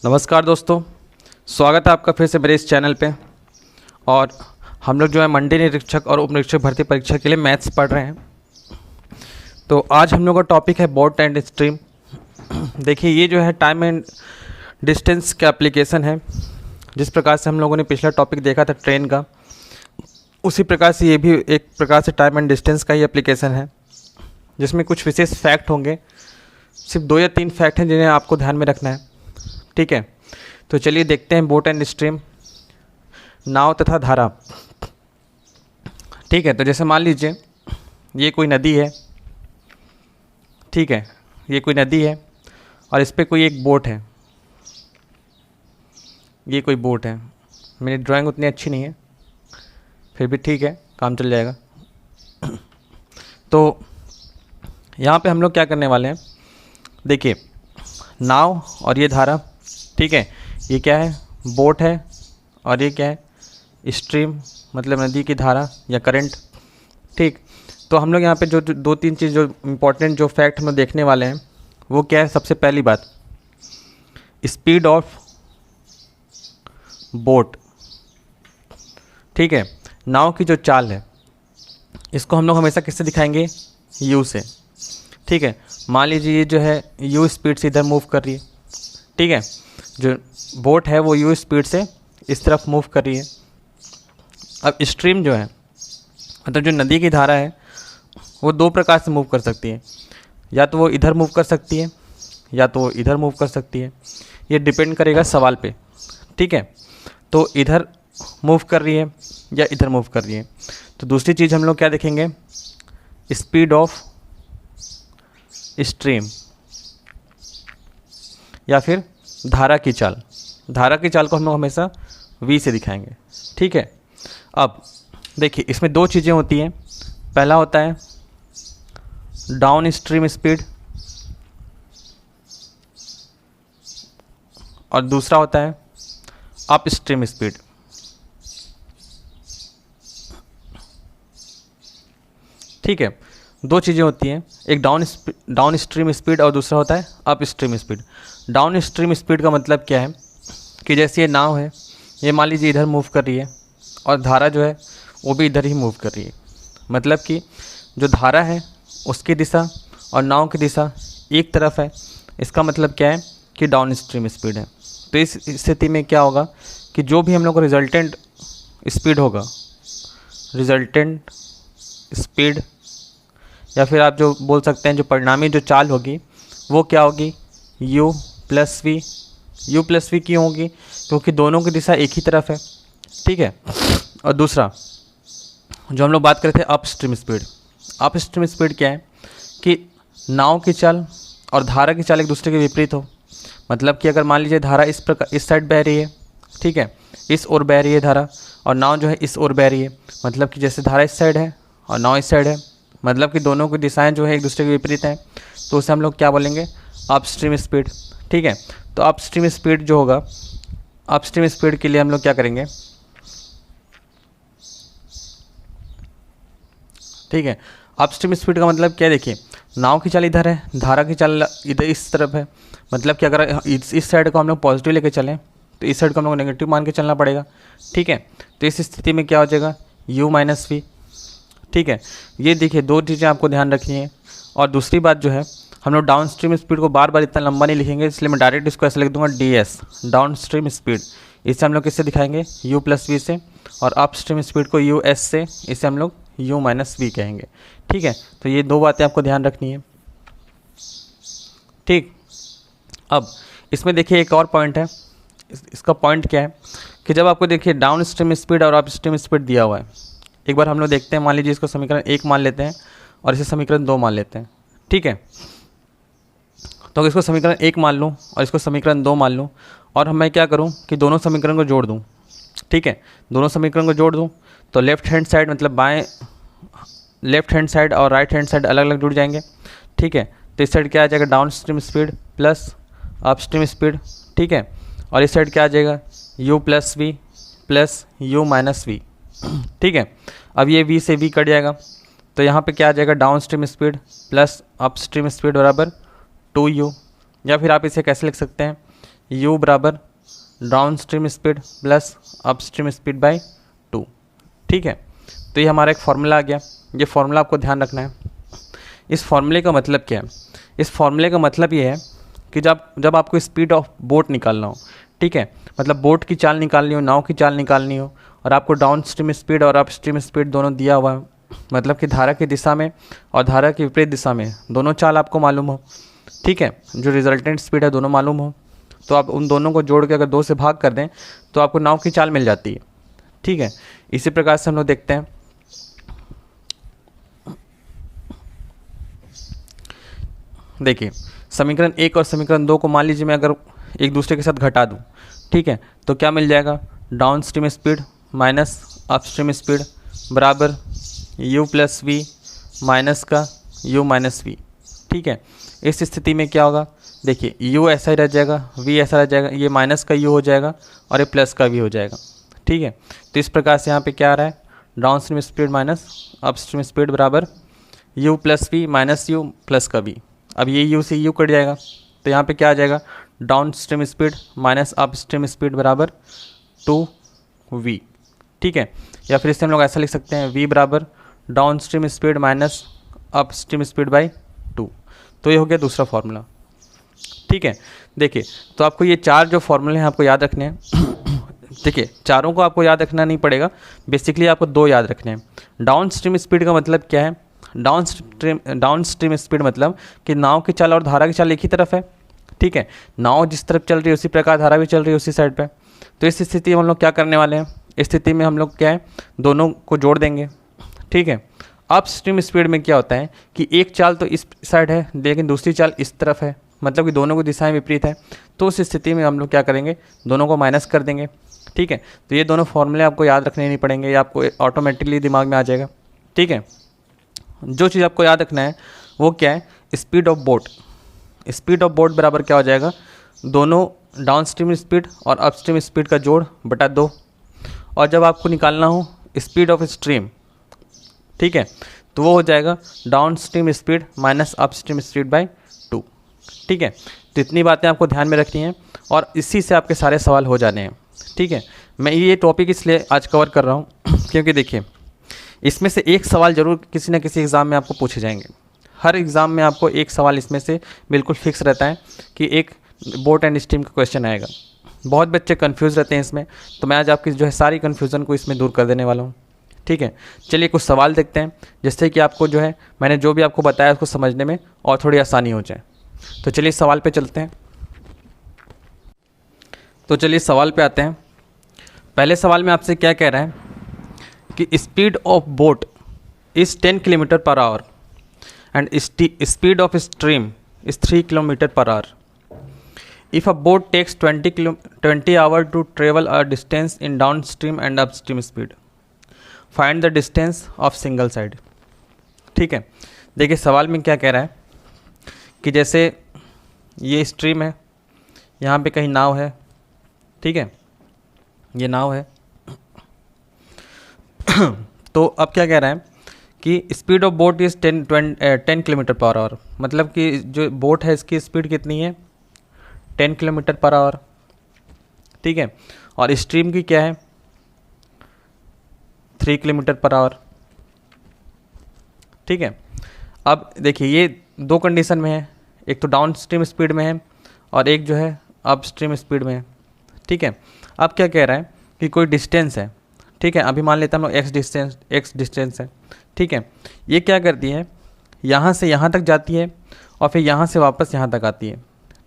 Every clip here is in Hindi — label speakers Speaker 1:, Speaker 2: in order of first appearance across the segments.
Speaker 1: नमस्कार दोस्तों, स्वागत है आपका फिर से मेरे इस चैनल पे। और हम लोग जो है मंडी निरीक्षक और उप निरीक्षक भर्ती परीक्षा के लिए मैथ्स पढ़ रहे हैं। तो आज हम लोग का टॉपिक है बोट एंड स्ट्रीम। देखिए, ये जो है टाइम एंड डिस्टेंस का एप्लीकेशन है। जिस प्रकार से हम लोगों ने पिछला टॉपिक देखा था ट्रेन का, उसी प्रकार से ये भी एक प्रकार से टाइम एंड डिस्टेंस का ही एप्लीकेशन है, जिसमें कुछ विशेष फैक्ट होंगे। सिर्फ 2 या 3 फैक्ट हैं जिन्हें आपको ध्यान में रखना है। ठीक है, तो चलिए देखते हैं बोट एंड स्ट्रीम, नाव तथा धारा। ठीक है, तो जैसे मान लीजिए ये कोई नदी है। ठीक है, ये कोई नदी है और इस पर कोई एक बोट है। ये कोई बोट है। मेरी ड्राइंग उतनी अच्छी नहीं है, फिर भी ठीक है, काम चल जाएगा। तो यहाँ पे हम लोग क्या करने वाले हैं, देखिए नाव और ये धारा। ठीक है, ये क्या है, बोट है, और ये क्या है, स्ट्रीम मतलब नदी की धारा या करंट। ठीक, तो हम लोग यहाँ पे जो 2-3 चीज़ जो इम्पोर्टेंट जो फैक्ट हम लोग देखने वाले हैं वो क्या है। सबसे पहली बात, स्पीड ऑफ बोट। ठीक है, नाव की जो चाल है इसको हम लोग हमेशा किससे दिखाएंगे, यू से। ठीक है, मान लीजिए ये जो है यू स्पीड से इधर मूव कर रही है। ठीक है, जो बोट है वो यू स्पीड से इस तरफ मूव कर रही है। अब स्ट्रीम जो है मतलब जो नदी की धारा है वो 2 प्रकार से मूव कर सकती है। या तो वो इधर मूव कर सकती है या तो वो इधर मूव कर सकती है। ये डिपेंड करेगा सवाल पे। ठीक है, तो इधर मूव कर रही है या इधर मूव कर रही है। तो दूसरी चीज़ हम लोग क्या देखेंगे, स्पीड ऑफ स्ट्रीम या फिर धारा की चाल। धारा की चाल को हम लोग हमेशा v से दिखाएंगे। ठीक है, अब देखिए इसमें 2 चीज़ें होती हैं। पहला होता है डाउन स्ट्रीम स्पीड और दूसरा होता है अप स्ट्रीम स्पीड। ठीक है, 2 चीज़ें होती हैं, एक डाउन स्ट्रीम स्पीड और दूसरा होता है up stream speed. Down stream speed का मतलब क्या है कि जैसे ये नाव है, ये मान लीजिए इधर मूव कर रही है और धारा जो है वो भी इधर ही मूव कर रही है। मतलब कि जो धारा है उसकी दिशा और नाव की दिशा एक तरफ है। इसका मतलब क्या है कि डाउन स्ट्रीम स्पीड है। तो इस स्थिति में क्या होगा कि जो भी हम लोग को रिजल्टेंट स्पीड होगा, रिजल्टेंट स्पीड या फिर आप जो बोल सकते हैं जो परिणामी जो चाल होगी वो क्या होगी, u plus v. u plus v क्यों होगी, क्योंकि दोनों की दिशा एक ही तरफ है। ठीक है, और दूसरा जो हम लोग बात कर रहे थे up stream speed. Up stream speed क्या है कि नाव की चाल और धारा की चाल एक दूसरे के विपरीत हो। मतलब कि अगर मान लीजिए धारा इस प्रकार इस साइड बह रही है, ठीक है, इस ओर बह रही है धारा, और नाव जो है इस ओर बह रही है। मतलब कि जैसे धारा इस साइड है और नाव इस साइड है, मतलब कि दोनों की दिशाएं जो है एक दूसरे के विपरीत हैं। तो उसे हम लोग क्या बोलेंगे, अप स्ट्रीम स्पीड। ठीक है, तो अप स्ट्रीम स्पीड जो होगा, अप स्ट्रीम स्पीड के लिए हम लोग क्या करेंगे, ठीक है, अप स्ट्रीम स्पीड का मतलब क्या है, देखिए नाव की चाल इधर है, धारा की चाल इधर इस तरफ है। मतलब कि अगर इस साइड को हम लोग पॉजिटिव लेके चलें तो इस साइड को हम लोग नेगेटिव मान के चलना पड़ेगा। ठीक है, तो इस स्थिति में क्या हो जाएगा, u माइनस वी। ठीक है, ये देखिए 2 चीज़ें आपको ध्यान रखनी है। और दूसरी बात जो है, हम लोग डाउन स्ट्रीम स्पीड को बार बार इतना लंबा नहीं लिखेंगे, इसलिए मैं डायरेक्ट इसको ऐसे लिख दूंगा ds, डाउन स्ट्रीम स्पीड। इसे हम लोग किससे दिखाएंगे, u प्लस वी से, और अप स्ट्रीम स्पीड को us से, इसे हम लोग u माइनस वी कहेंगे। ठीक है, तो ये 2 बातें आपको ध्यान रखनी है। ठीक, अब इसमें देखिए एक और पॉइंट है। इसका पॉइंट क्या है कि जब आपको देखिए डाउन स्ट्रीम स्पीड और अप स्ट्रीम स्पीड दिया हुआ है, एक बार हम लोग देखते हैं। मान लीजिए इसको समीकरण 1 मान लेते हैं और इसे समीकरण 2 मान लेते हैं। ठीक है, तो इसको समीकरण 1 मान लूँ और इसको समीकरण 2 मान लूँ, और मैं क्या करूँ कि दोनों समीकरण को जोड़ दूँ। ठीक है, दोनों समीकरण को जोड़ दूँ तो लेफ्ट हैंड साइड मतलब बाएं लेफ्ट हैंड साइड और राइट हैंड साइड अलग अलग जुड़ जाएंगे। ठीक है, तो इस साइड क्या आ जाएगा, downstream speed plus upstream speed. ठीक है, और इस साइड क्या आ जाएगा, u plus v plus u minus v. ठीक है, अब ये v से v कट जाएगा, तो यहाँ पे क्या आ जाएगा, downstream speed plus upstream speed बराबर 2u। या फिर आप इसे कैसे लिख सकते हैं, u बराबर down stream speed plus upstream speed by 2। ठीक है, तो ये हमारा एक फार्मूला आ गया। ये फार्मूला आपको ध्यान रखना है। इस फार्मूले का मतलब क्या है? इस फार्मूले का मतलब ये है कि जब आपको स्पीड ऑफ बोट निकालना हो, ठीक है, मतलब बोट की चाल निकालनी हो, नाव की चाल निकालनी हो, और आपको डाउन स्ट्रीम स्पीड और अप स्ट्रीम स्पीड दोनों दिया हुआ है, मतलब कि धारा की दिशा में और धारा की विपरीत दिशा में दोनों चाल आपको मालूम हो, ठीक है, जो रिजल्टेंट स्पीड है दोनों मालूम हो, तो आप उन दोनों को जोड़ के अगर 2 से भाग कर दें तो आपको नाव की चाल मिल जाती है। ठीक है, इसी प्रकार से हम लोग देखते हैं। देखिए, समीकरण 1 और समीकरण 2 को मान लीजिए मैं अगर एक दूसरे के साथ घटा दूं, ठीक है, तो क्या मिल जाएगा? Downstream speed minus upstream speed बराबर u प्लस वी माइनस का u माइनस वी। ठीक है, इस स्थिति में क्या होगा? देखिए, u ऐसा ही रह जाएगा, v ऐसा रह जाएगा, ये माइनस का u हो जाएगा और ये प्लस का v हो जाएगा। ठीक है, तो इस प्रकार से यहाँ पे क्या आ रहा है? Downstream speed minus upstream speed बराबर u plus v minus u plus का v। अब ये u से u कट जाएगा, तो यहाँ पे क्या आ जाएगा? Downstream speed minus upstream speed बराबर 2v। ठीक है, या फिर इससे हम लोग ऐसा लिख सकते हैं v बराबर down stream speed minus upstream speed by 2। तो ये हो गया दूसरा फार्मूला। ठीक है, देखिए, तो आपको ये 4 जो फार्मूले हैं आपको याद रखने हैं। देखिए, चारों को आपको याद रखना नहीं पड़ेगा, बेसिकली आपको 2 याद रखने हैं। डाउन स्ट्रीम स्पीड का मतलब क्या है? डाउन स्ट्रीम स्पीड मतलब कि नाव की चाल और धारा की चाल एक ही तरफ है। ठीक है, नाव जिस तरफ चल रही है उसी प्रकार धारा भी चल रही है उसी साइड पे। तो इस स्थिति में हम लोग क्या करने वाले हैं? इस स्थिति में हम लोग क्या है, दोनों को जोड़ देंगे। ठीक है, अप स्ट्रीम स्पीड में क्या होता है कि एक चाल तो इस साइड है लेकिन दूसरी चाल इस तरफ है, मतलब कि दोनों की दिशाएं विपरीत है। तो उस स्थिति में हम लोग क्या करेंगे? दोनों को माइनस कर देंगे। ठीक है, तो ये दोनों फॉर्मूले आपको याद रखने नहीं पड़ेंगे, ये आपको ऑटोमेटिकली दिमाग में आ जाएगा। ठीक है, जो चीज़ आपको याद रखना है वो क्या है? Speed of boat. Speed of boat बराबर क्या हो जाएगा? दोनों डाउन स्ट्रीम स्पीड और अप स्ट्रीम स्पीड का जोड़ बटा 2। और जब आपको निकालना हो स्पीड ऑफ स्ट्रीम, ठीक है, तो वो हो जाएगा downstream speed minus upstream speed by 2। ठीक है, तो इतनी बातें आपको ध्यान में रखनी हैं और इसी से आपके सारे सवाल हो जाने हैं। ठीक है, मैं ये टॉपिक इसलिए आज कवर कर रहा हूँ क्योंकि देखिए, इसमें से एक सवाल जरूर किसी न किसी एग्ज़ाम में आपको पूछे जाएंगे। हर एग्ज़ाम में आपको एक सवाल इसमें से बिल्कुल फिक्स रहता है कि एक बोट एंड स्ट्रीम का क्वेश्चन आएगा। बहुत बच्चे कंफ्यूज रहते हैं इसमें, तो मैं आज आपकी जो है सारी कन्फ्यूज़न को इसमें दूर कर देने वाला हूँ। ठीक है, चलिए कुछ सवाल देखते हैं जिससे कि आपको जो है मैंने जो भी आपको बताया उसको समझने में और थोड़ी आसानी हो जाए। तो चलिए सवाल पे चलते हैं। तो चलिए सवाल पे आते हैं। पहले सवाल में आपसे क्या कह रहा है कि speed of boat is 10 kilometre per our and speed of stream is 3 kilometre per our. If a boat takes 20 hours to travel a distance in downstream and upstream speed, find the distance of single side। ठीक है, देखिए सवाल में क्या कह रहा है कि जैसे ये स्ट्रीम है, यहाँ पे कहीं नाव है, ठीक है, ये नाव है। तो अब क्या कह रहा है कि speed of boat is 10 kilometre per our, मतलब कि जो बोट है इसकी स्पीड कितनी है? 10 किलोमीटर पर आवर। ठीक है, और स्ट्रीम की क्या है? 3 किलोमीटर पर आवर। ठीक है, अब देखिए ये 2 कंडीशन में है, एक तो डाउन स्ट्रीम स्पीड में है और एक जो है अप स्ट्रीम स्पीड में है। ठीक है, अब क्या कह रहा है कि कोई डिस्टेंस है। ठीक है, अभी मान लेते हैं हम लोग एक्स डिस्टेंस है। ठीक है, ये क्या करती है? यहाँ से यहाँ तक जाती है और फिर यहाँ से वापस यहाँ तक आती है।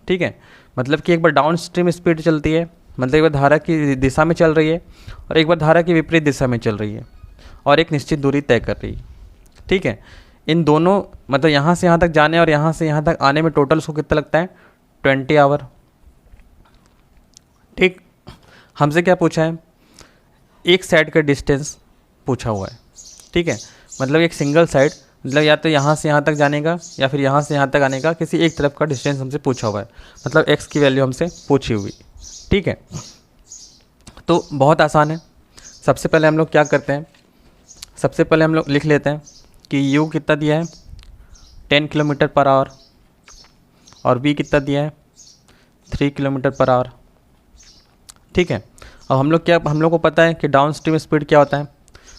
Speaker 1: ठीक है, मतलब कि एक बार डाउन स्ट्रीम स्पीड चलती है, मतलब एक बार धारा की दिशा में चल रही है और एक बार धारा की विपरीत दिशा में चल रही है और एक निश्चित दूरी तय कर रही है। ठीक है, इन दोनों मतलब यहाँ से यहाँ तक जाने और यहाँ से यहाँ तक आने में टोटल उसको कितना लगता है? 20 आवर। ठीक, हमसे क्या पूछा है? एक साइड का डिस्टेंस पूछा हुआ है। ठीक है, मतलब एक सिंगल साइड, मतलब या तो यहाँ से यहाँ तक जाने का या फिर यहाँ से यहाँ तक आने का किसी एक तरफ का डिस्टेंस हमसे पूछा हुआ है, मतलब x की वैल्यू हमसे पूछी हुई। ठीक है, तो बहुत आसान है। सबसे पहले हम लोग क्या करते हैं? सबसे पहले हम लोग लिख लेते हैं कि u कितना दिया है? 10 किलोमीटर पर आवर और v कितना दिया है? 3 किलोमीटर पर आवर। ठीक है, अब हम लोग को पता है कि डाउन स्ट्रीम स्पीड क्या होता है,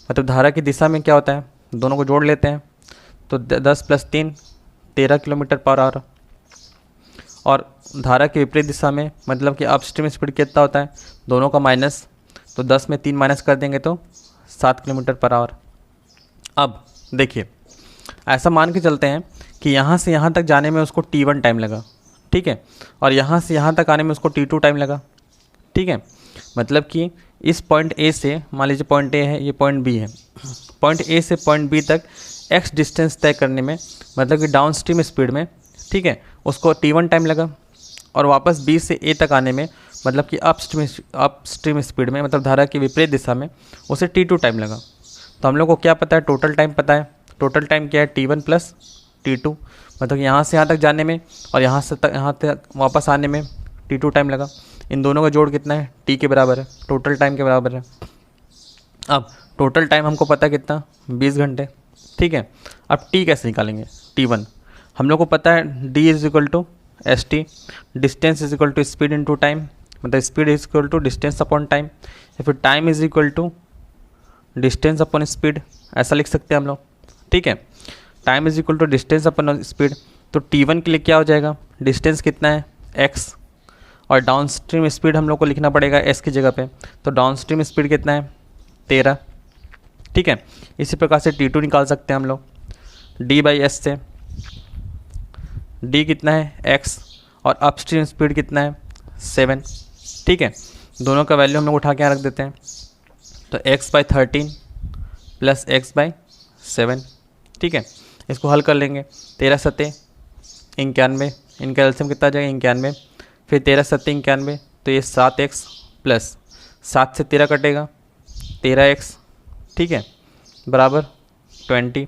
Speaker 1: मतलब धारा की दिशा में क्या होता है, दोनों को जोड़ लेते हैं तो 10 + 3 13 किलोमीटर पर आवर। और धारा के विपरीत दिशा में मतलब कि अपस्ट्रीम स्पीड कितना होता है, दोनों का माइनस, तो 10 में 3 माइनस कर देंगे तो 7 किलोमीटर पर आवर। अब देखिए, ऐसा मान के चलते हैं कि यहाँ से यहाँ तक जाने में उसको T1 टाइम लगा, ठीक है, और यहाँ से यहाँ तक आने में उसको T2 टाइम लगा। ठीक है, मतलब कि इस पॉइंट A से, मान लीजिए पॉइंट A है, ये पॉइंट B है, पॉइंट A से पॉइंट B तक x डिस्टेंस तय करने में, मतलब कि डाउन स्ट्रीम स्पीड में, ठीक है, उसको T1 टाइम लगा, और वापस B से A तक आने में, मतलब कि अपस्ट्रीम स्पीड में, मतलब धारा की विपरीत दिशा में, उसे T2 टाइम लगा। तो हम लोग को क्या पता है, टोटल टाइम पता है। टोटल टाइम क्या है, T1 + T2, मतलब यहाँ से यहाँ तक जाने में और यहाँ तक वापस आने में T2 टाइम लगा। इन दोनों का जोड़ कितना है, T के बराबर है, टोटल टाइम के बराबर है। अब टोटल टाइम हमको पता है कितना, 20 घंटे। ठीक है, अब T कैसे निकालेंगे, T1 हम लोग को पता है, D = ST, distance = speed into time, मतलब स्पीड = डिस्टेंस अपॉन टाइम, या फिर टाइम = डिस्टेंस अपॉन स्पीड, ऐसा लिख सकते हैं हम लोग। ठीक है, टाइम = डिस्टेंस अपॉन स्पीड। तो T1 के लिए क्या हो जाएगा, डिस्टेंस कितना है, x, और डाउन स्ट्रीम स्पीड हम लोग को लिखना पड़ेगा s की जगह पे, तो डाउन स्ट्रीम स्पीड कितना है, 13। ठीक है, इसी प्रकार से T2 निकाल सकते हैं हम लोग, D/s से। D कितना है, x, और अपस्ट्रीम स्पीड कितना है, 7। ठीक है, दोनों का वैल्यू हम लोग उठा के यहाँ रख देते हैं, तो x/13 + x/7। ठीक है, इसको हल कर लेंगे, 13 × 7 = 91, इनका एलसीएम कितना आ जाएगा, 91, फिर 13 × 7 = 91, तो ये 7x प्लस 7 से 13 कटेगा, 13x, ठीक है, बराबर 20।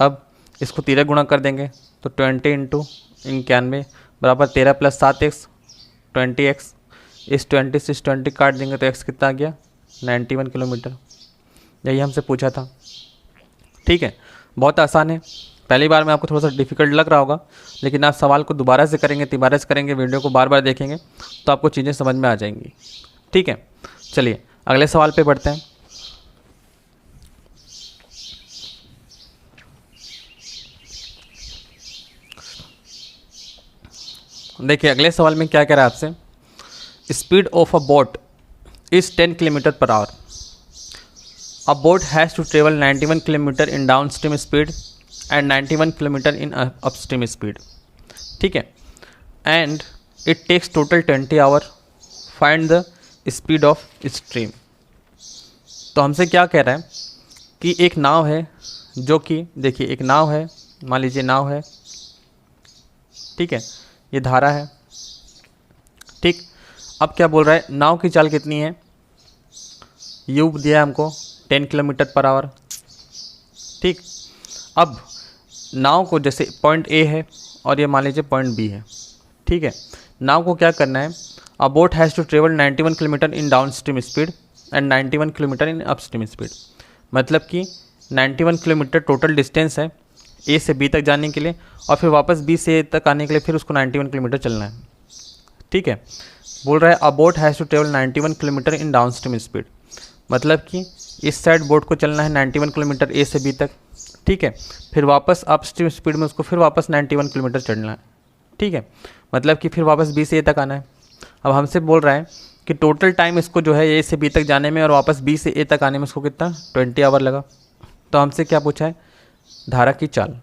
Speaker 1: अब इसको 13 गुणा कर देंगे तो 20 × 91 बराबर 13 + 7x 20x। इस 20 से इस 20 काट देंगे तो x कितना आ गया, 91 किलोमीटर। यही हमसे पूछा था। ठीक है, बहुत आसान है। पहली बार में आपको थोड़ा सा डिफ़िकल्ट लग रहा होगा, लेकिन आप सवाल को दोबारा से करेंगे, तिबारा से करेंगे, वीडियो को बार बार देखेंगे तो आपको चीज़ें समझ में आ जाएंगी। ठीक है, चलिए अगले सवाल पे बढ़ते हैं। देखिए अगले सवाल में क्या कह रहा है आपसे, speed of a boat is 10 kilometre per our. A boat has to travel 91 km in downstream speed and 91 km in upstream speed. ठीक है, and it takes total 20 hour. Find the speed of stream. तो हमसे क्या कह रहा है कि एक नाव है, जो कि देखिए एक नाव है, मान लीजिए नाव है, ठीक है, ये धारा है। ठीक, अब क्या बोल रहा है, नाव की चाल कितनी है, यू दिया है हमको 10 किलोमीटर पर आवर। ठीक, अब नाव को जैसे पॉइंट A है और ये मान लीजिए पॉइंट B है। ठीक है, नाव को क्या करना है, a boat has to travel 91 kilometre in downstream speed and 91 kilometre in upstream speed, मतलब कि 91 किलोमीटर टोटल डिस्टेंस है A से B तक जाने के लिए, और फिर वापस B से A तक आने के लिए फिर उसको 91 किलोमीटर चलना है। ठीक है, बोल रहा है a boat has to travel 91 kilometre in downstream speed, मतलब कि इस साइड बोट को चलना है 91 किलोमीटर A से B तक। ठीक है, फिर वापस अपस्ट्रीम स्पीड में उसको फिर वापस 91 किलोमीटर चढ़ना है। ठीक है, मतलब कि फिर वापस B से A तक आना है। अब हमसे बोल रहा है कि टोटल टाइम इसको जो है A से B तक जाने में और वापस B से A तक आने में उसको कितना 20 आवर लगा। तो हमसे क्या पूछा है, धारा की चाल।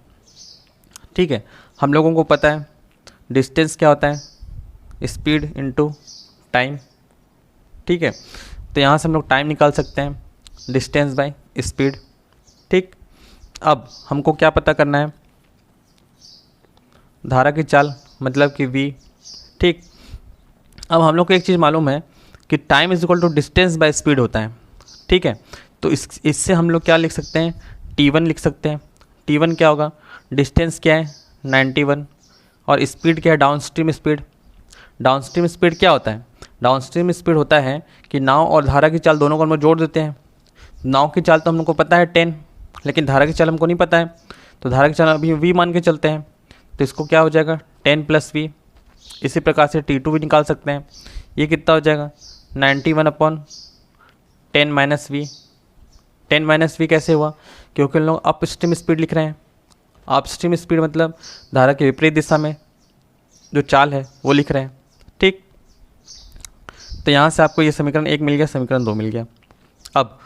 Speaker 1: ठीक है, हम लोगों को पता है डिस्टेंस क्या होता है, स्पीड इनटू टाइम। ठीक है, तो यहाँ से हम लोग टाइम निकाल सकते हैं, डिस्टेंस बाय स्पीड। ठीक, अब हमको क्या पता करना है, धारा की चाल मतलब कि v। ठीक, अब हम लोग को एक चीज़ मालूम है कि टाइम = डिस्टेंस बाय स्पीड होता है। ठीक है, तो इससे हम लोग क्या लिख सकते हैं, T1 लिख सकते हैं। T1 क्या होगा, डिस्टेंस क्या है 91, और स्पीड क्या है, downstream speed. Down stream speed क्या होता है, डाउन स्ट्रीम स्पीड होता है कि नाव और धारा की चाल दोनों को हम लोग जोड़ देते हैं। नाव की चाल तो हम लोग को पता है 10, लेकिन धारा की चाल हमको नहीं पता है, तो धारा की चाल अभी v मान के चलते हैं, तो इसको क्या हो जाएगा 10 + v इसी प्रकार से T2 भी निकाल सकते हैं। ये कितना हो जाएगा 91/10 माइनस वी। 10 माइनस वी कैसे हुआ, क्योंकि हम लोग अप स्ट्रीम स्पीड लिख रहे हैं। अप स्ट्रीम स्पीड मतलब धारा के विपरीत दिशा में जो चाल है वो लिख रहे हैं। ठीक, तो यहाँ से आपको ये समीकरण 1 मिल गया, समीकरण 2 मिल गया। अब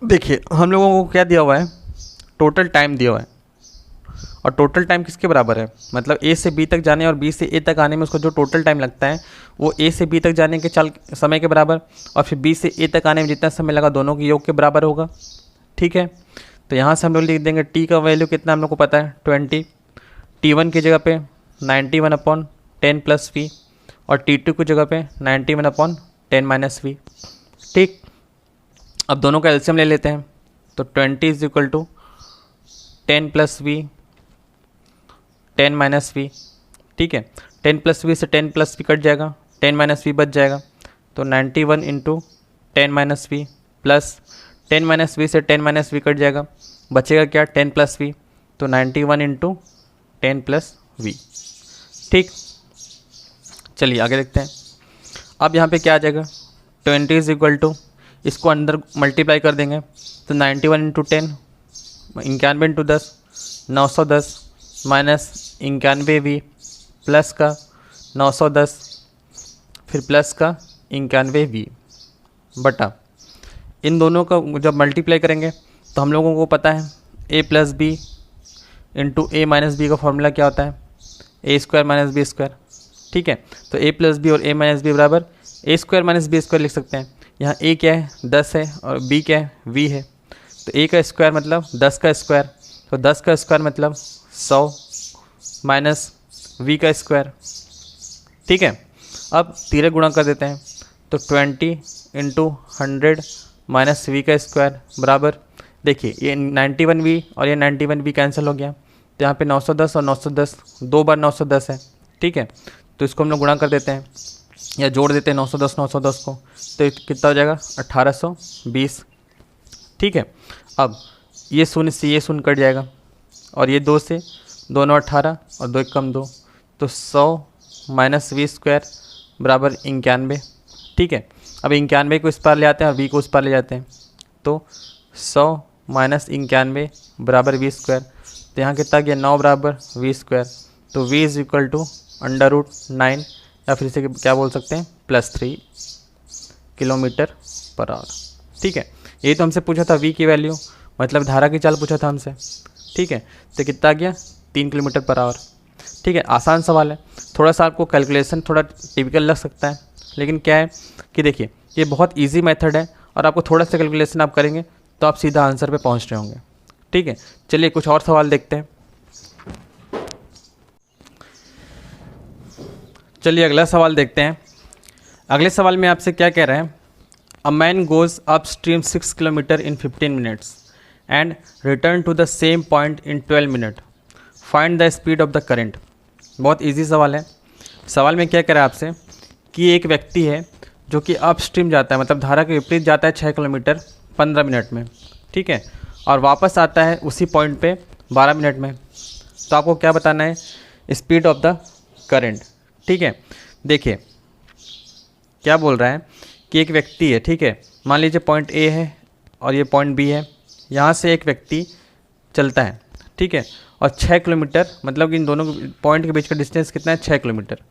Speaker 1: देखिए हम लोगों को क्या दिया हुआ है, टोटल टाइम दिया हुआ है, और टोटल टाइम किसके बराबर है, मतलब ए से बी तक जाने और बी से ए तक आने में उसको जो टोटल टाइम लगता है वो ए से बी तक जाने के चाल समय के बराबर और फिर बी से ए तक आने में जितना समय लगा दोनों के योग के बराबर होगा। ठीक है, तो यहाँ से हम लोग लिख देंगे टी का वैल्यू कितना हम लोग को पता है 20, T1 की जगह पे 91/10 प्लस वी और T2 की जगह पे 91/10 माइनस वी। ठीक, अब दोनों का एलसीएम ले लेते हैं, तो 20 is equal to 10 plus v 10 minus v. ठीक है, 10 प्लस वी से 10 प्लस वी कट जाएगा, 10 माइनस वी बच जाएगा, तो 91 into 10 minus v plus 10 minus v से 10 माइनस वी कट जाएगा, बचेगा क्या 10 प्लस वी, तो 91 इंटू 10 प्लस वी। ठीक, चलिए आगे देखते हैं। अब यहाँ पे क्या आ जाएगा 20 इज इक्वल टू, इसको अंदर मल्टीप्लाई कर देंगे, तो 91 into 10 91 into 10 910 minus 91 v plus का 910 फिर प्लस का 91 वी बटा इन दोनों का जब मल्टीप्लाई करेंगे तो हम लोगों को पता है a plus B into A minus B का फॉर्मूला क्या होता है A square minus B square. ठीक है, तो a प्लस बी और a माइनस बी बराबर A square minus B square लिख सकते हैं। यहाँ a क्या है 10 है और b क्या है v है, तो a का स्क्वायर मतलब 10 का स्क्वायर, तो 10 का स्क्वायर मतलब 100 माइनस v का स्क्वायर। ठीक है, अब तीरे गुणा कर देते हैं, तो 20 इंटू 100 माइनस वी का स्क्वायर बराबर, देखिए ये 91v और ये 91v कैंसिल हो गया, तो यहाँ पे 910 और 910 दो बार 910 है। ठीक है, तो इसको हम लोग गुणा कर देते हैं या जोड़ देते हैं 910 910 को, तो कितना हो जाएगा 1820। ठीक है, अब ये शून्य से ये शून्य कट जाएगा और ये 2 से 2 9 18 और 2 1 कम 2, तो 100 माइनस वी स्क्वायर बराबर 91। ठीक है, अब 91 को इस पार ले आते हैं और v को उस पार ले जाते हैं, तो 100 माइनस 91 बराबर वी स्क्वायर, तो यहाँ कितना गया 9 बराबर वी स्क्वायर, तो v इज इक्वल टू √9 या फिर इसे क्या बोल सकते हैं +3 किलोमीटर पर आवर। ठीक है, ये तो हमसे पूछा था v की वैल्यू, मतलब धारा की चाल पूछा था हमसे। ठीक है, तो कितना आ गया 3 किलोमीटर पर आवर। ठीक है, आसान सवाल है, थोड़ा सा आपको कैलकुलेशन थोड़ा टिपिकल लग सकता है, लेकिन क्या है कि देखिए ये बहुत इजी मेथड है और आपको थोड़ा सा कैलकुलेशन आप करेंगे तो आप सीधा आंसर पे पहुंच रहे होंगे। ठीक है, चलिए कुछ और सवाल देखते हैं। चलिए अगला सवाल देखते हैं। अगले सवाल में आपसे क्या कह रहे हैं, a man goes upstream 6 kilometre in 15 minutes and return to the same point in 12 minute, find the speed of the current. बहुत ईजी सवाल है। सवाल में क्या कह रहा है आपसे कि एक व्यक्ति है जो कि अप स्ट्रीम जाता है, मतलब धारा के विपरीत जाता है 6 किलोमीटर 15 मिनट में। ठीक है, और वापस आता है उसी पॉइंट पे 12 मिनट में, तो आपको क्या बताना है स्पीड ऑफ द करंट। ठीक है, देखिए क्या बोल रहा है कि एक व्यक्ति है, ठीक है, मान लीजिए पॉइंट ए है और ये पॉइंट बी है, यहाँ से एक व्यक्ति चलता है। ठीक है, और 6 किलोमीटर मतलब कि इन दोनों पॉइंट के बीच का डिस्टेंस कितना है 6 किलोमीटर।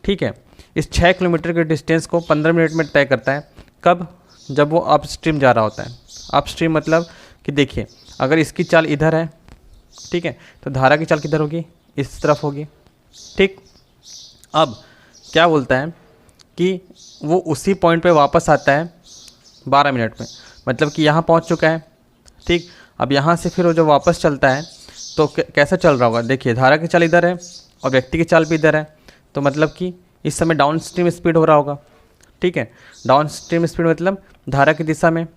Speaker 1: ठीक है, इस 6 किलोमीटर के डिस्टेंस को 15 मिनट में तय करता है। कब? जब वो अप स्ट्रीम जा रहा होता है। अप स्ट्रीम मतलब कि देखिए अगर इसकी चाल इधर है, ठीक है, तो धारा की चाल किधर होगी, इस तरफ होगी। ठीक, अब क्या बोलता है कि वो उसी पॉइंट पे वापस आता है 12 मिनट में, मतलब कि यहाँ पहुँच चुका है। ठीक, अब यहाँ से फिर वो जब वापस चलता है तो कैसा चल रहा होगा, देखिए धारा की चाल इधर है और व्यक्ति की चाल भी इधर है, तो मतलब कि इस समय डाउन स्ट्रीम स्पीड हो रहा होगा। ठीक है, डाउन स्ट्रीम स्पीड मतलब धारा की दिशा में,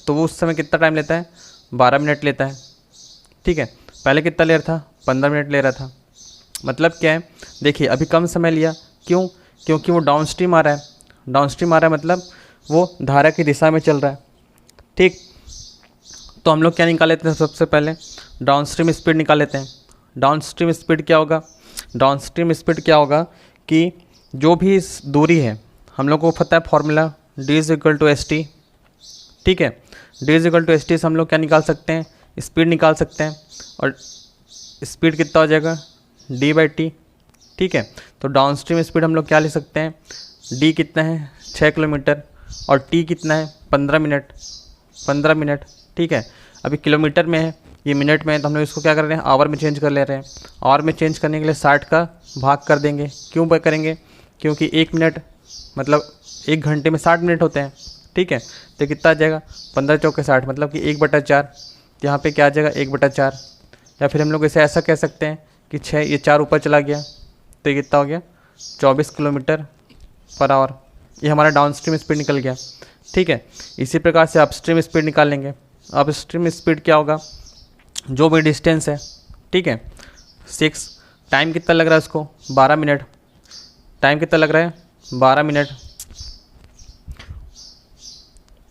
Speaker 1: तो वो उस समय कितना टाइम लेता है 12 मिनट लेता है। ठीक है, पहले कितना ले रहा था 15 मिनट ले रहा था। मतलब क्या है, देखिए अभी कम समय लिया, क्यों? क्योंकि वो डाउन स्ट्रीम आ रहा है। डाउन स्ट्रीम आ रहा है मतलब वो धारा की दिशा में चल रहा है। ठीक, तो हम लोग क्या निकाल लेते हैं, सबसे पहले डाउन स्ट्रीम स्पीड निकाल लेते हैं। डाउन स्ट्रीम स्पीड क्या होगा, डाउन स्ट्रीम स्पीड क्या होगा कि जो भी इस दूरी है, हम लोग को पता है formula d is equal to S T, ठीक है। d is equal to S T से हम लोग क्या निकाल सकते हैं, स्पीड निकाल सकते हैं, और स्पीड कितना हो जाएगा d बाई टी, ठीक है। तो डाउनस्ट्रीम स्पीड हम लोग क्या ले सकते हैं, d कितना है 6 किलोमीटर और t कितना है 15 मिनट, ठीक है। अभी किलोमीटर में है, ये मिनट में है, तो हम लोग इसको क्या कर रहे हैं, आवर में चेंज कर ले रहे हैं। आवर में चेंज करने के लिए 60 का भाग कर देंगे। क्यों करेंगे, क्योंकि 1 मिनट मतलब 1 घंटे में 60 मिनट होते हैं, ठीक है। तो कितना आ जाएगा 15 चौके 60, मतलब कि 1/4। यहाँ पे क्या आ जाएगा 1/4, या फिर हम लोग इसे ऐसा कह सकते हैं कि 6, ये 4 ऊपर चला गया, तो ये कितना हो गया 24 किलोमीटर पर आवर। ये हमारा डाउनस्ट्रीम स्पीड निकल गया, ठीक है। इसी प्रकार से अपस्ट्रीम स्पीड निकाल लेंगे। अपस्ट्रीम स्पीड क्या होगा, जो भी डिस्टेंस है, ठीक है 6, टाइम कितना लग रहा है उसको 12 मिनट, टाइम कितना लग रहा है 12 मिनट,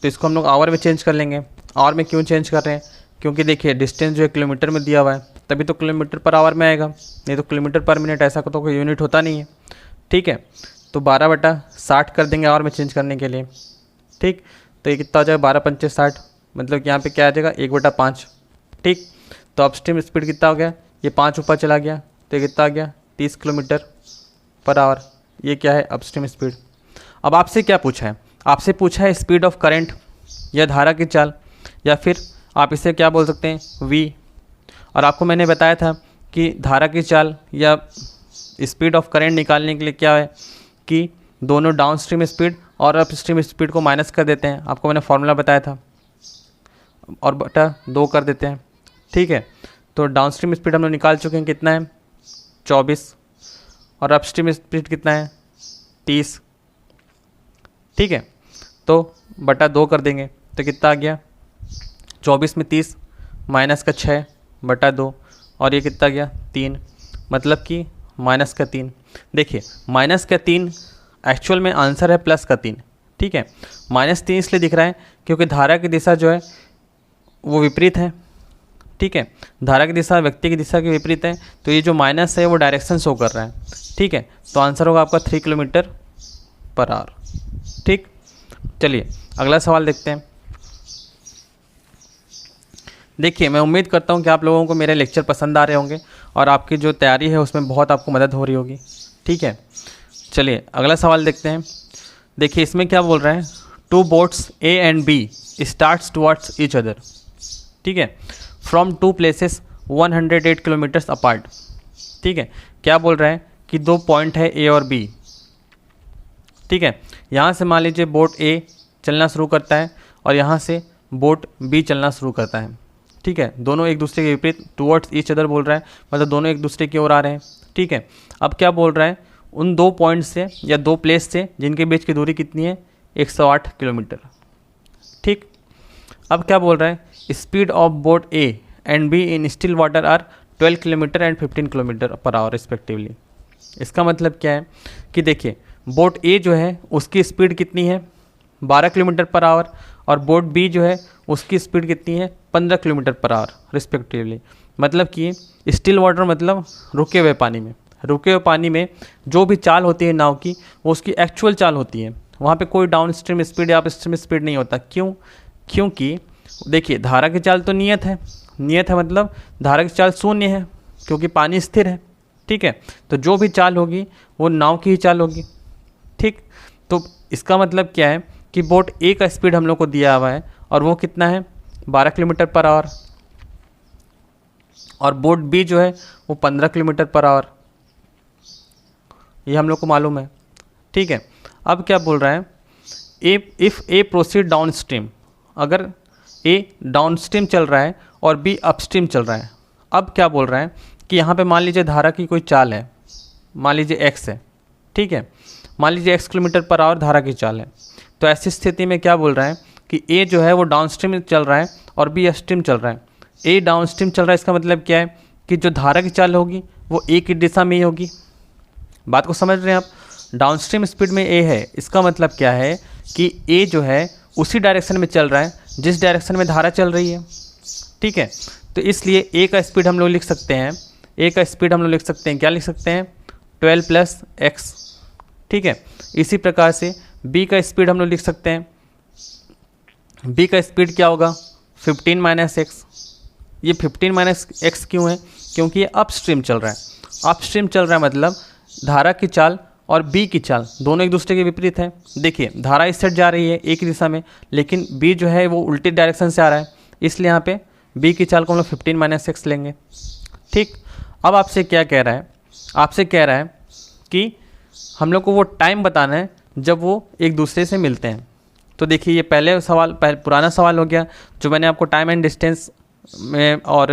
Speaker 1: तो इसको हम लोग आवर में चेंज कर लेंगे। आवर में क्यों चेंज कर रहे हैं, क्योंकि देखिए डिस्टेंस जो है किलोमीटर में दिया हुआ है, तभी तो किलोमीटर पर आवर में आएगा, नहीं तो किलोमीटर पर मिनट ऐसा तो कोई यूनिट होता नहीं है, ठीक है। तो 12/60 कर देंगे आवर में चेंज करने के लिए, ठीक। तो ये कितना हो जाएगा 12×5 = 60, मतलब कि यहाँ पे क्या आ जाएगा 1/5, ठीक। तो अपस्ट्रीम स्पीड कितना हो गया, ये 5 ऊपर चला गया, तो ये कितना आ गया 30 किलोमीटर पर आवर। ये क्या है अपस्ट्रीम स्पीड। अब आपसे क्या पूछा है, आपसे पूछा है स्पीड ऑफ करंट या धारा की चाल, या फिर आप इसे क्या बोल सकते हैं v। और आपको मैंने बताया था कि धारा की चाल या स्पीड ऑफ करंट निकालने के लिए क्या है कि दोनों डाउनस्ट्रीम स्पीड और अपस्ट्रीम स्पीड को माइनस कर देते हैं, आपको मैंने फॉर्मूला बताया था, और बटा 2 कर देते हैं, ठीक है। तो डाउनस्ट्रीम स्पीड हम लोग निकाल चुके हैं, कितना है 24, और अपस्ट्रीम स्पीड कितना है 30, ठीक है। तो बटा 2 कर देंगे, तो कितना आ गया 24 में 30 माइनस का 6/2, और ये कितना गया 3, मतलब कि -3। देखिए -3 एक्चुअल में आंसर है +3, ठीक है। -3 इसलिए दिख रहा है क्योंकि धारा की दिशा जो है वो विपरीत है, ठीक है। धारा की दिशा व्यक्ति की दिशा के विपरीत है, तो ये जो माइनस है वो डायरेक्शन शो कर रहा है, ठीक है। तो आंसर होगा आपका 3 किलोमीटर पर आवर, ठीक। चलिए अगला सवाल देखते हैं। देखिए मैं उम्मीद करता हूँ कि आप लोगों को मेरे लेक्चर पसंद आ रहे होंगे और आपकी जो तैयारी है उसमें बहुत आपको मदद हो रही होगी, ठीक है। चलिए अगला सवाल देखते हैं। देखिए इसमें क्या बोल रहा है, 2 boats A and B starts towards each other, ठीक है, फ्रॉम 2 प्लेसेस 108 किलोमीटर्स अपार्ट, ठीक है। क्या बोल रहा है कि 2 पॉइंट है A और B, ठीक है। यहाँ से मान लीजिए बोट A चलना शुरू करता है और यहाँ से बोट B चलना शुरू करता है, ठीक है। दोनों एक दूसरे के विपरीत टुवर्ड्स ईच अदर बोल रहा है, मतलब दोनों एक दूसरे की ओर आ रहे हैं, ठीक है। अब क्या बोल रहा है, उन 2 पॉइंट से या 2 प्लेस से जिनके बीच की दूरी कितनी है 108 किलोमीटर, ठीक। अब क्या बोल रहा है, speed of boat A and B in still water are 12 kilometre and 15 kilometre per hour respectively. इसका मतलब क्या है कि देखिए बोट A जो है उसकी स्पीड कितनी है 12 किलोमीटर पर आवर, और बोट B जो है उसकी स्पीड कितनी है 15 किलोमीटर पर आवर रिस्पेक्टिवली। मतलब कि स्टिल वाटर मतलब रुके हुए पानी में, रुके हुए पानी में जो भी चाल होती है नाव की वो उसकी एक्चुअल चाल होती है, वहाँ पे कोई डाउन स्ट्रीम स्पीड या अपस्ट्रीम स्पीड नहीं होता। क्यों, क्योंकि देखिए धारा की चाल तो नियत है, नियत है मतलब धारा की चाल शून्य है क्योंकि पानी स्थिर है, ठीक है। तो जो भी चाल होगी वो नाव की ही चाल होगी, ठीक। तो इसका मतलब क्या है कि बोट A का स्पीड हम लोग को दिया हुआ है और वो कितना है 12 किलोमीटर पर आवर, और बोट B जो है वो 15 किलोमीटर पर आवर, ये हम लोग को मालूम है, ठीक है। अब क्या बोल रहा है, if A proceed down stream, अगर A डाउन स्ट्रीम चल रहा है और B अपस्ट्रीम चल रहा है। अब क्या बोल रहा है कि यहाँ पे मान लीजिए धारा की कोई चाल है, मान लीजिए x है, ठीक है, मान लीजिए x किलोमीटर पर आवर धारा की चाल है। तो ऐसी स्थिति में क्या बोल रहा है कि A जो है वो डाउन स्ट्रीम चल रहा है और B अपस्ट्रीम चल रहा है। A डाउन स्ट्रीम चल रहा है, इसका मतलब क्या है कि जो धारा की चाल होगी वो A की दिशा में ही होगी। बात को समझ रहे हैं आप, डाउन स्ट्रीम स्पीड में A है, इसका मतलब क्या है कि A जो है उसी डायरेक्शन में चल रहा है जिस डायरेक्शन में धारा चल रही है, ठीक है। तो इसलिए A का स्पीड हम लोग लिख सकते हैं, A का स्पीड हम लोग लिख सकते हैं, क्या लिख सकते हैं 12 + x ठीक है। इसी प्रकार से b का स्पीड हम लोग लिख सकते हैं। b का स्पीड क्या होगा 15 माइनस एक्स। ये 15 माइनस एक्स क्यों है? क्योंकि ये अपस्ट्रीम चल रहा है। अपस्ट्रीम चल रहा है मतलब धारा की चाल और b की चाल दोनों एक दूसरे के विपरीत है। देखिए धारा इस साइड जा रही है एक दिशा में, लेकिन b जो है वो उल्टी डायरेक्शन से आ रहा है, इसलिए यहाँ पे b की चाल को हम लोग 15 माइनस एक्स लेंगे। ठीक, अब आपसे क्या कह रहा है? आपसे कह रहा है कि हम लोग को वो टाइम बताना है जब वो एक दूसरे से मिलते हैं। तो देखिए ये पुराना सवाल हो गया जो मैंने आपको टाइम एंड डिस्टेंस में और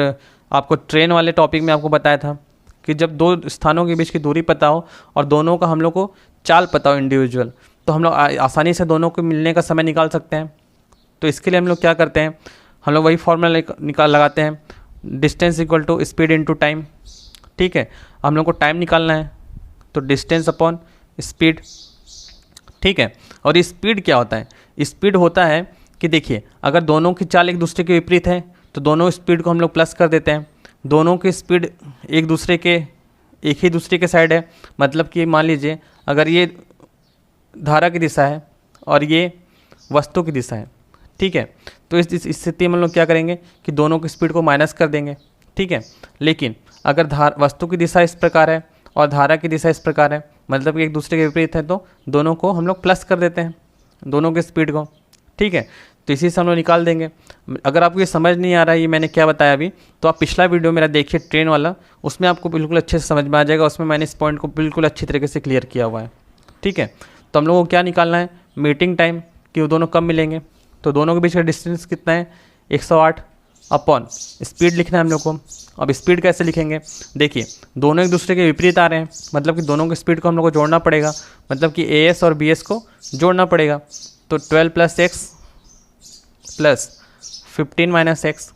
Speaker 1: आपको ट्रेन वाले टॉपिक में आपको बताया था कि जब दो स्थानों के बीच की दूरी पता हो और दोनों का हम लोग को चाल पता हो इंडिविजुअल, तो हम लोग आसानी से दोनों को मिलने का समय निकाल सकते हैं। तो इसके लिए हम लोग क्या करते हैं, हम लोग वही फॉर्मूला लगाते हैं, distance equal to speed into time. ठीक है, हम लोग को टाइम निकालना है तो डिस्टेंस अपॉन स्पीड। ठीक है, और स्पीड क्या होता है? स्पीड होता है कि देखिए अगर दोनों की चाल एक दूसरे के विपरीत है तो दोनों स्पीड को हम लोग प्लस कर देते हैं। दोनों की स्पीड एक ही दूसरे के साइड है, मतलब कि मान लीजिए अगर ये धारा की दिशा है और ये वस्तु की दिशा है। ठीक है, तो इस स्थिति में हम लोग क्या करेंगे कि दोनों की स्पीड को माइनस कर देंगे। ठीक है, लेकिन अगर वस्तु की दिशा इस प्रकार है और धारा की दिशा इस प्रकार है, मतलब कि एक दूसरे के विपरीत है, तो दोनों को हम लोग प्लस कर देते हैं, दोनों की स्पीड को। ठीक है, तो इसी से हम लोग निकाल देंगे। अगर आपको ये समझ नहीं आ रहा है ये मैंने क्या बताया अभी, तो आप पिछला वीडियो मेरा देखिए ट्रेन वाला, उसमें आपको बिल्कुल अच्छे से समझ में आ जाएगा। उसमें मैंने इस पॉइंट को बिल्कुल अच्छी तरीके से क्लियर किया हुआ है। ठीक है, तो हम लोगों को क्या निकालना है, मीटिंग टाइम, कि वो दोनों कब मिलेंगे। तो दोनों के बीच का डिस्टेंस कितना है 108 अपॉन स्पीड लिखना है हम लोग को। अब स्पीड कैसे लिखेंगे? देखिए दोनों एक दूसरे के विपरीत आ रहे हैं, मतलब कि दोनों की स्पीड को हम लोग को जोड़ना पड़ेगा, मतलब कि AS और BS को जोड़ना पड़ेगा। तो 12 plus x plus 15 minus x.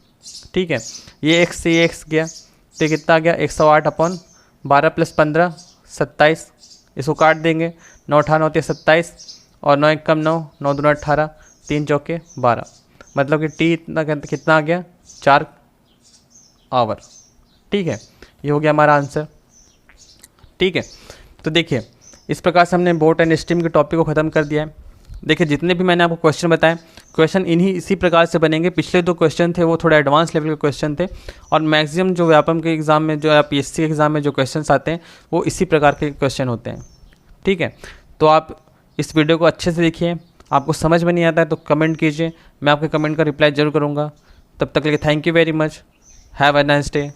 Speaker 1: ठीक है, ये x से ये x गया तो कितना आ गया 108 अपॉन 12 प्लस 15 27। इसको काट देंगे, 9 8 9 27 और 9 1 कम 9 9 2 18 3 चौके 12, मतलब कि टी कितना आ गया 4 आवर। ठीक है, ये हो गया हमारा आंसर। ठीक है, तो देखिए इस प्रकार से हमने बोट एंड स्ट्रीम के टॉपिक को ख़त्म कर दिया है। देखिए जितने भी मैंने आपको क्वेश्चन बताए, क्वेश्चन इसी प्रकार से बनेंगे। पिछले 2 क्वेश्चन थे वो थोड़ा एडवांस लेवल के क्वेश्चन थे, और मैक्सिमम जो व्यापम के एग्ज़ाम में, जो PSC के एग्ज़ाम में जो क्वेश्चन आते हैं वो इसी प्रकार के क्वेश्चन होते हैं। ठीक है, तो आप इस वीडियो को अच्छे से देखिए। आपको समझ में नहीं आता है तो कमेंट कीजिए, मैं आपके कमेंट का रिप्लाई ज़रूर करूँगा। तब तक के लिए thank you very much, have a nice day.